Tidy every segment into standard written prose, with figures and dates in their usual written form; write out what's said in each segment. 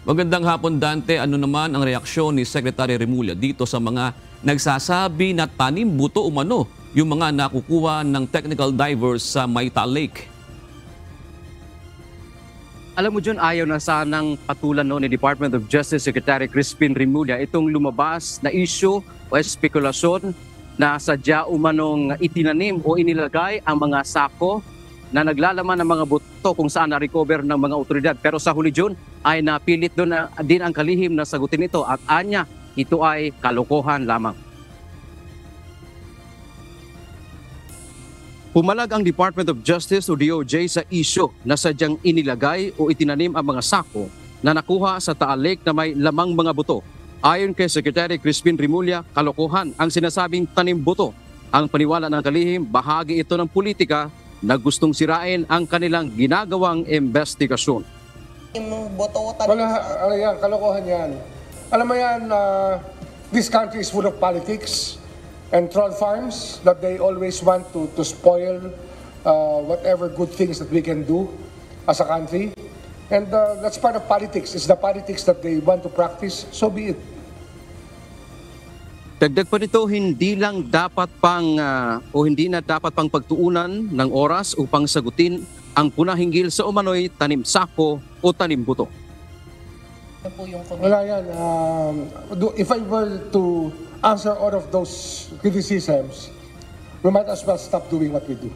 Magandang hapon, Dante. Ano naman ang reaksyon ni Secretary Remulla dito sa mga nagsasabi na tanim buto umano yung mga nakukuha ng technical divers sa Mayta Lake? Alam mo, John, ayaw na sanang patulan ni Department of Justice Secretary Crispin Remulla itong lumabas na issue o spekulasyon na sadya umanong itinanim o inilagay ang mga sako na naglalaman ng mga buto kung saan na-recover ng mga otoridad. Pero sa huli, John, ay napilit doon din ang kalihim na sagutin ito at anya, ito ay kalokohan lamang. Pumalag ang Department of Justice o DOJ sa issue na sadyang inilagay o itinanim ang mga sako na nakuha sa Taal Lake na may lamang mga buto. Ayon kay Secretary Crispin Remulla, kalokohan ang sinasabing tanim buto. Ang paniwala ng kalihim, bahagi ito ng politika na gustong sirain ang kanilang ginagawang investigasyon. Wala, ano yan, kalokohan yan. Alam mo yan, this country is full of politics and troll farms that they always want to spoil whatever good things that we can do as a country. And that's part of politics. It's the politics that they want to practice, so be it. Dagdag pa nito, hindi na dapat pang pagtuunan ng oras upang sagutin ang punahinggil sa umano'y tanim sako o tanim buto. Wala yan. If I were to answer all of those criticisms, we might as well stop doing what we do.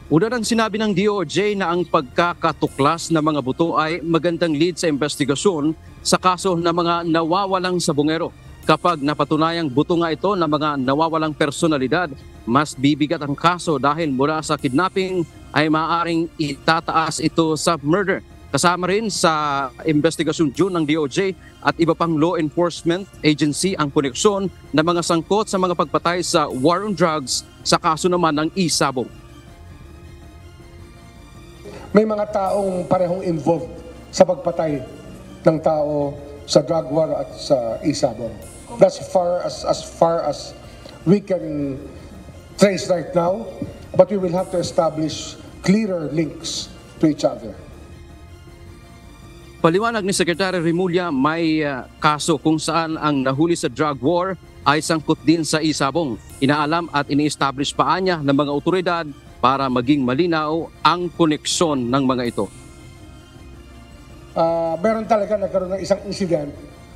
Una nang sinabi ng DOJ na ang pagkakatuklas ng mga buto ay magandang lead sa investigasyon sa kaso ng mga nawawalang sabongero. Kapag napatunayang buto nga ito ng mga nawawalang personalidad, mas bibigat ang kaso dahil mula sa kidnapping ay maaaring itataas ito sa murder. Kasama rin sa investigasyon June ng DOJ at iba pang law enforcement agency ang koneksyon ng mga sangkot sa mga pagpatay sa war on drugs sa kaso naman ng Isabong. May mga taong parehong involved sa pagpatay ng tao sa drug war at sa Isabong. That's as far as we can trace right now, but we will have to establish clearer links to each other. Paliwanag ni Secretary Remulla, may kaso kung saan ang nahuli sa drug war ay sangkot din sa Isabong. Inaalam at ini-establish pa niya ng mga otoridad para maging malinaw ang koneksyon ng mga ito. Meron talaga nagkaroon ng isang incident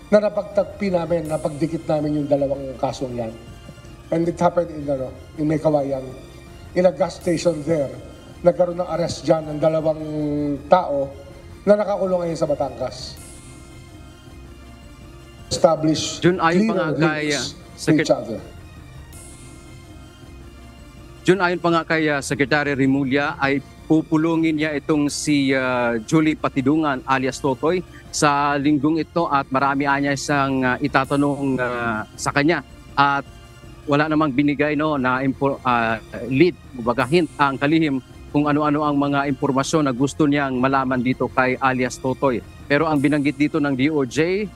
na napagtagpi namin, napagdikit namin yung dalawang kasong yan. And it happened in May Kawayan, in a gas station there. Nagkaroon ng arrest dyan ng dalawang tao na nakakulong ngayon sa Batangas. Establish clearer links to each other. Jun, ayon pa nga kay Secretary Remulla ay pupulungin niya itong si Julie Patidungan alias Totoy sa linggong ito at marami niya isang itatanong sa kanya at wala namang binigay na lead, hint ang kalihim kung ano-ano ang mga impormasyon na gusto niyang malaman dito kay alias Totoy. Pero ang binanggit dito ng DOJ,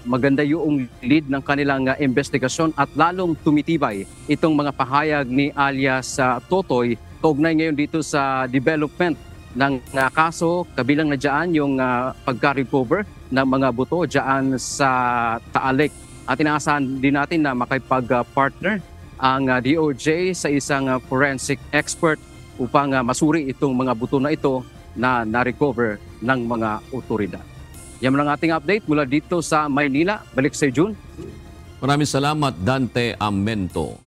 maganda yung lead ng kanilang investigasyon at lalong tumitibay itong mga pahayag ni alias Totoy kaugnay ngayon dito sa development ng kaso, kabilang na dyan yung pagka-recover ng mga buto dyan sa Taal Lake. At inaasahan din natin na makipag-partner ang DOJ sa isang forensic expert upang masuri itong mga buto na ito na na-recover ng mga otoridad. Yan ang ating update mula dito sa Maynila. Balik sa June. Maraming salamat, Dante Amento.